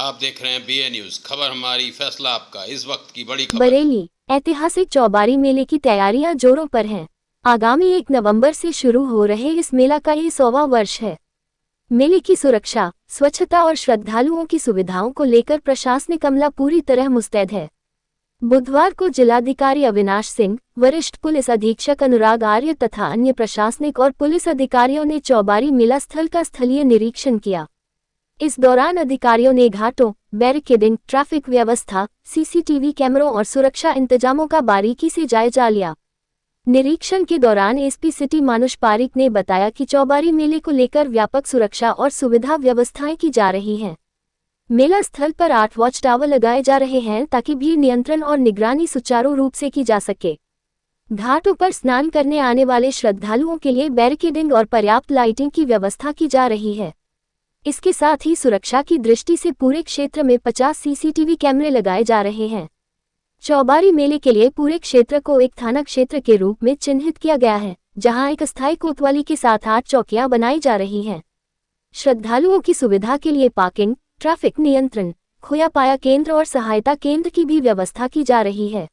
आप देख रहे हैं BA न्यूज, खबर हमारी फैसला आपका। इस वक्त की बड़ी खबर। बरेली ऐतिहासिक चौबारी मेले की तैयारियां जोरों पर हैं। आगामी 1 नवंबर से शुरू हो रहे इस मेला का ये 100वां वर्ष है। मेले की सुरक्षा, स्वच्छता और श्रद्धालुओं की सुविधाओं को लेकर प्रशासनिक अमला पूरी तरह मुस्तैद है। बुधवार को जिलाधिकारी अविनाश सिंह, वरिष्ठ पुलिस अधीक्षक अनुराग आर्य तथा अन्य प्रशासनिक और पुलिस अधिकारियों ने चौबारी मेला स्थल का स्थलीय निरीक्षण किया। इस दौरान अधिकारियों ने घाटों, बैरिकेडिंग, ट्रैफिक व्यवस्था, CCTV कैमरों और सुरक्षा इंतजामों का बारीकी से जायजा लिया। निरीक्षण के दौरान SP सिटी मानुष पारिक ने बताया कि चौबारी मेले को लेकर व्यापक सुरक्षा और सुविधा व्यवस्थाएं की जा रही हैं। मेला स्थल पर 8 वॉच टावर लगाए जा रहे हैं ताकि भीड़ नियंत्रण और निगरानी सुचारू रूप से की जा सके। घाटों पर स्नान करने आने वाले श्रद्धालुओं के लिए बैरिकेडिंग और पर्याप्त लाइटिंग की व्यवस्था की जा रही है। इसके साथ ही सुरक्षा की दृष्टि से पूरे क्षेत्र में 50 CCTV कैमरे लगाए जा रहे हैं। चौबारी मेले के लिए पूरे क्षेत्र को एक थाना क्षेत्र के रूप में चिन्हित किया गया है, जहां एक अस्थायी कोतवाली के साथ 8 चौकियां बनाई जा रही हैं। श्रद्धालुओं की सुविधा के लिए पार्किंग, ट्रैफिक नियंत्रण, खोया पाया केंद्र और सहायता केंद्र की भी व्यवस्था की जा रही है।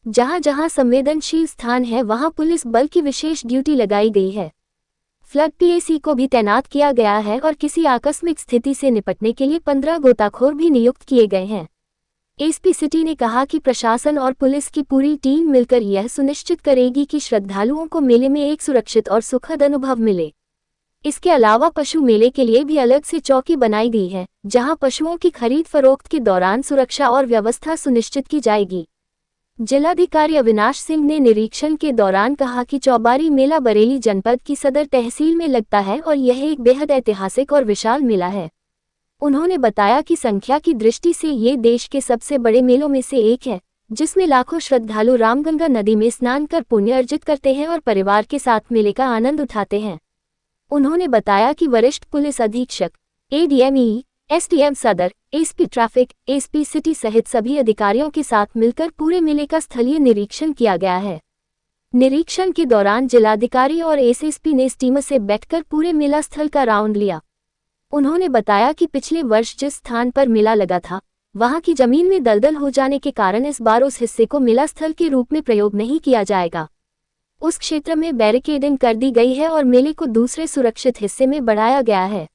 जहां जहां संवेदनशील स्थान है वहां पुलिस बल की विशेष ड्यूटी लगाई गई है। फ्लड PAC को भी तैनात किया गया है और किसी आकस्मिक स्थिति से निपटने के लिए 15 गोताखोर भी नियुक्त किए गए हैं। SP सिटी ने कहा कि प्रशासन और पुलिस की पूरी टीम मिलकर यह सुनिश्चित करेगी कि श्रद्धालुओं को मेले में एक सुरक्षित और सुखद अनुभव मिले। इसके अलावा पशु मेले के लिए भी अलग से चौकी बनाई गई है, जहां पशुओं की खरीद फरोख्त के दौरान सुरक्षा और व्यवस्था सुनिश्चित की जाएगी। जिलाधिकारी अविनाश सिंह ने निरीक्षण के दौरान कहा कि चौबारी मेला बरेली जनपद की सदर तहसील में लगता है और यह एक बेहद ऐतिहासिक और विशाल मेला है। उन्होंने बताया कि संख्या की दृष्टि से ये देश के सबसे बड़े मेलों में से एक है, जिसमें लाखों श्रद्धालु रामगंगा नदी में स्नान कर पुण्य अर्जित करते हैं और परिवार के साथ मेले का आनंद उठाते हैं। उन्होंने बताया कि वरिष्ठ पुलिस अधीक्षक, ADME, SDM सदर, SP ट्रैफिक, SP सिटी सहित सभी अधिकारियों के साथ मिलकर पूरे मेले का स्थलीय निरीक्षण किया गया है। निरीक्षण के दौरान जिलाधिकारी और SSP ने स्टीमर से बैठकर पूरे मेला स्थल का राउंड लिया। उन्होंने बताया कि पिछले वर्ष जिस स्थान पर मेला लगा था, वहां की जमीन में दलदल हो जाने के कारण इस बार उस हिस्से को मेला स्थल के रूप में प्रयोग नहीं किया जाएगा। उस क्षेत्र में बैरिकेडिंग कर दी गई है और मेले को दूसरे सुरक्षित हिस्से में बढ़ाया गया है।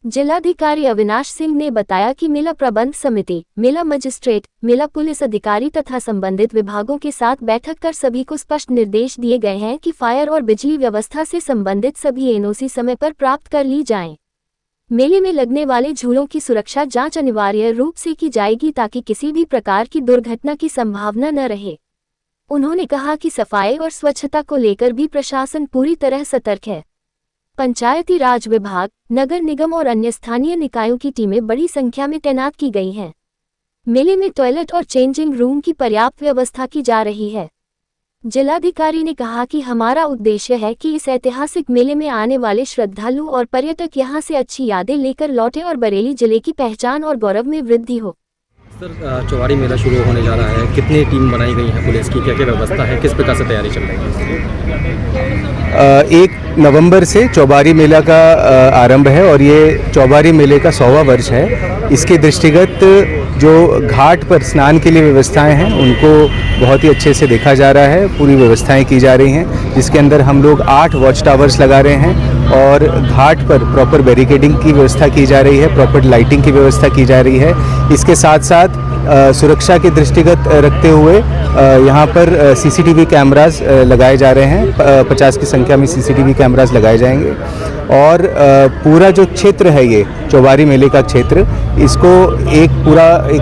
जिलाधिकारी अविनाश सिंह ने बताया कि मेला प्रबंध समिति, मेला मजिस्ट्रेट, मेला पुलिस अधिकारी तथा संबंधित विभागों के साथ बैठक कर सभी को स्पष्ट निर्देश दिए गए हैं कि फायर और बिजली व्यवस्था से संबंधित सभी NOC समय पर प्राप्त कर ली जाएं। मेले में लगने वाले झूलों की सुरक्षा जांच अनिवार्य रूप से की जाएगी ताकि किसी भी प्रकार की दुर्घटना की संभावना न रहे। उन्होंने कहा कि सफाई और स्वच्छता को लेकर भी प्रशासन पूरी तरह सतर्क है। पंचायती राज विभाग, नगर निगम और अन्य स्थानीय निकायों की टीमें बड़ी संख्या में तैनात की गई हैं। मेले में टॉयलेट और चेंजिंग रूम की पर्याप्त व्यवस्था की जा रही है। जिलाधिकारी ने कहा कि हमारा उद्देश्य है कि इस ऐतिहासिक मेले में आने वाले श्रद्धालु और पर्यटक यहां से अच्छी यादें लेकर लौटें और बरेली जिले की पहचान और गौरव में वृद्धि हो। सर, चौबारी मेला शुरू होने जा रहा है, कितनी टीम बनाई गई है पुलिस की, क्या क्या व्यवस्था है, किस प्रकार से तैयारी चल रही है? 1 नवंबर से चौबारी मेला का आरंभ है और ये चौबारी मेले का 100वां वर्ष है। इसके दृष्टिगत जो घाट पर स्नान के लिए व्यवस्थाएं हैं उनको बहुत ही अच्छे से देखा जा रहा है, पूरी व्यवस्थाएं की जा रही हैं, जिसके अंदर हम लोग 8 वॉच टावर्स लगा रहे हैं और घाट पर प्रॉपर बैरिकेडिंग की व्यवस्था की जा रही है, प्रॉपर लाइटिंग की व्यवस्था की जा रही है। इसके साथ साथ सुरक्षा के दृष्टिगत रखते हुए यहाँ पर CCTV कैमरास लगाए जा रहे हैं। 50 की संख्या में CCTV कैमरास लगाए जाएंगे और पूरा जो क्षेत्र है ये चौबारी मेले का क्षेत्र, इसको एक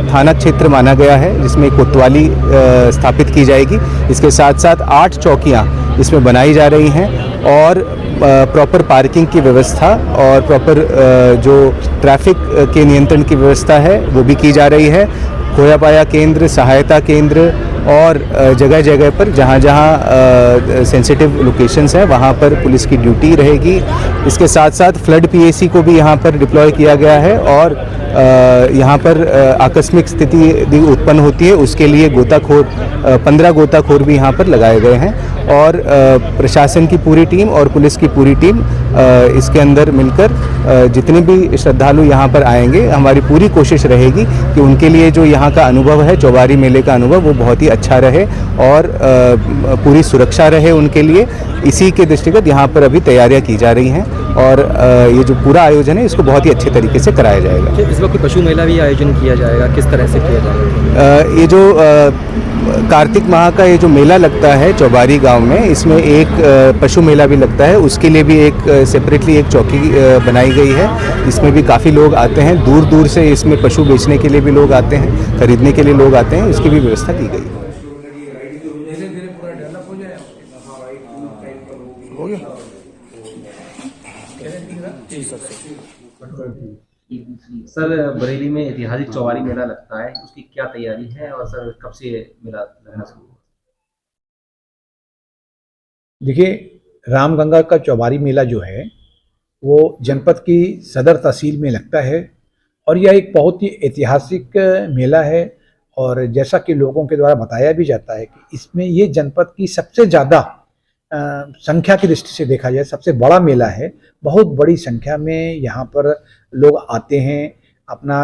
थाना क्षेत्र माना गया है, जिसमें कोतवाली स्थापित की जाएगी। इसके साथ साथ 8 चौकियाँ इसमें बनाई जा रही हैं और प्रॉपर पार्किंग की व्यवस्था और प्रॉपर जो ट्रैफिक के नियंत्रण की व्यवस्था है वो भी की जा रही है। खोया पाया केंद्र, सहायता केंद्र और जगह जगह पर जहाँ जहाँ सेंसिटिव लोकेशंस हैं वहाँ पर पुलिस की ड्यूटी रहेगी। इसके साथ साथ फ्लड PAC को भी यहाँ पर डिप्लॉय किया गया है और यहाँ पर आकस्मिक स्थिति उत्पन्न होती है उसके लिए 15 गोताखोर भी यहाँ पर लगाए गए हैं और प्रशासन की पूरी टीम और पुलिस की पूरी टीम इसके अंदर मिलकर जितने भी श्रद्धालु यहाँ पर आएंगे, हमारी पूरी कोशिश रहेगी कि उनके लिए जो यहाँ का अनुभव है, चौबारी मेले का अनुभव, वो बहुत ही अच्छा रहे और पूरी सुरक्षा रहे उनके लिए। इसी के दृष्टिगत यहाँ पर अभी तैयारियाँ की जा रही हैं और ये जो पूरा आयोजन है इसको बहुत ही अच्छे तरीके से कराया जाएगा। इस वक्त पशु मेला भी आयोजन किया जाएगा, किस तरह से किया जाएगा? ये जो कार्तिक माह का ये जो मेला लगता है चौबारी गांव में, इसमें एक पशु मेला भी लगता है, उसके लिए भी एक सेपरेटली एक चौकी बनाई गई है। इसमें भी काफ़ी लोग आते हैं, दूर दूर से इसमें पशु बेचने के लिए भी लोग आते हैं, खरीदने के लिए लोग आते हैं, इसकी भी व्यवस्था की गई है। सर, बरेली में ऐतिहासिक चौबारी मेला लगता है, उसकी क्या तैयारी है और सर कब से मेला लगना शुरू हुआ? देखिए, रामगंगा का चौबारी मेला जो है वो जनपद की सदर तहसील में लगता है और यह एक बहुत ही ऐतिहासिक मेला है। और जैसा कि लोगों के द्वारा बताया भी जाता है कि इसमें ये जनपद की सबसे ज़्यादा संख्या की दृष्टि से देखा जाए सबसे बड़ा मेला है। बहुत बड़ी संख्या में यहाँ पर लोग आते हैं, अपना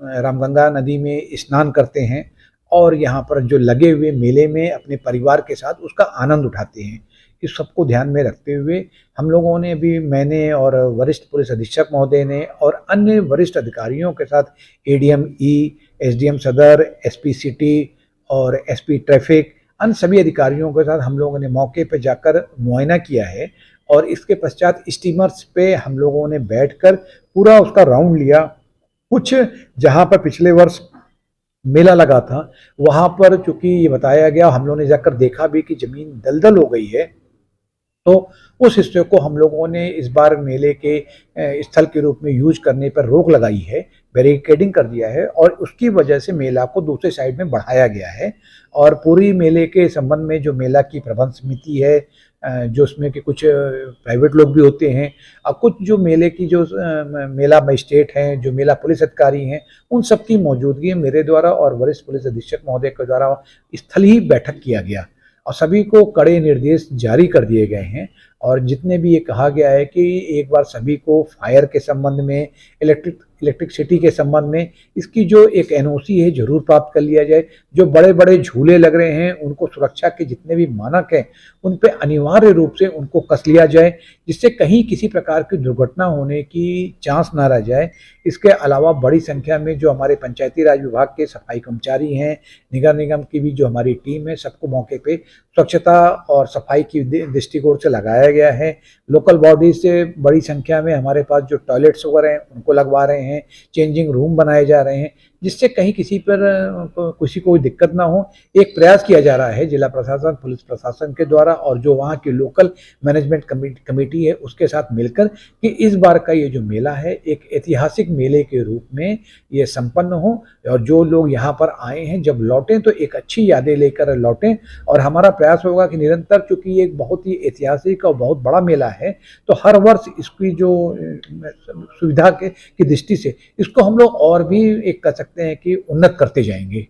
रामगंगा नदी में स्नान करते हैं और यहाँ पर जो लगे हुए मेले में अपने परिवार के साथ उसका आनंद उठाते हैं। इस सबको ध्यान में रखते हुए हम लोगों ने भी, मैंने और वरिष्ठ पुलिस अधीक्षक महोदय ने और अन्य वरिष्ठ अधिकारियों के साथ एडीएम ई, एसडीएम सदर, एसपी सिटी और एसपी ट्रैफिक, अन्य सभी अधिकारियों के साथ हम लोगों ने मौके पर जाकर मुआयना किया है और इसके पश्चात स्टीमर्स पे हम लोगों ने बैठकर पूरा उसका राउंड लिया। कुछ जहाँ पर पिछले वर्ष मेला लगा था वहाँ पर चूंकि ये बताया गया, हम लोगों ने जाकर देखा भी कि ज़मीन दलदल हो गई है, तो उस हिस्से को हम लोगों ने इस बार मेले के स्थल के रूप में यूज करने पर रोक लगाई है, बैरिकेडिंग कर दिया है और उसकी वजह से मेला को दूसरे साइड में बढ़ाया गया है। और पूरी मेले के संबंध में जो मेला की प्रबंध समिति है, जो उसमें के कुछ प्राइवेट लोग भी होते हैं और कुछ जो मेले की जो मेला मजिस्ट्रेट हैं, जो मेला पुलिस अधिकारी हैं, उन सब की मौजूदगी मेरे द्वारा और वरिष्ठ पुलिस अधीक्षक महोदय के द्वारा स्थल ही बैठक किया गया और सभी को कड़े निर्देश जारी कर दिए गए हैं। और जितने भी ये कहा गया है कि एक बार सभी को फायर के संबंध में, इलेक्ट्रिसिटी के संबंध में इसकी जो एक एनओसी है जरूर प्राप्त कर लिया जाए। जो बड़े बड़े झूले लग रहे हैं उनको सुरक्षा के जितने भी मानक हैं उन पे अनिवार्य रूप से उनको कस लिया जाए, जिससे कहीं किसी प्रकार की दुर्घटना होने की चांस ना रह जाए। इसके अलावा बड़ी संख्या में जो हमारे पंचायती राज विभाग के सफाई कर्मचारी हैं, नगर निगम की भी जो हमारी टीम है, सबको मौके पे स्वच्छता और सफाई की दृष्टिकोण से लगाया गया है। लोकल बॉडी से बड़ी संख्या में हमारे पास जो टॉयलेट्स वगैरह हैं उनको लगवा रहे हैं, चेंजिंग रूम बनाए जा रहे हैं, जिससे कहीं किसी पर किसी को दिक्कत ना हो। एक प्रयास किया जा रहा है जिला प्रशासन, पुलिस प्रशासन के द्वारा और जो वहाँ की लोकल मैनेजमेंट कमेटी है उसके साथ मिलकर कि इस बार का ये जो मेला है एक ऐतिहासिक मेले के रूप में ये संपन्न हो और जो लोग यहाँ पर आए हैं जब लौटें तो एक अच्छी यादें लेकर लौटें। और हमारा प्रयास होगा कि निरंतर, चूँकि ये एक बहुत ही ऐतिहासिक और बहुत बड़ा मेला है, तो हर वर्ष इसकी जो सुविधा की दृष्टि से इसको हम लोग और भी एक कह सकते हैं कि उन्नत करते जाएंगे।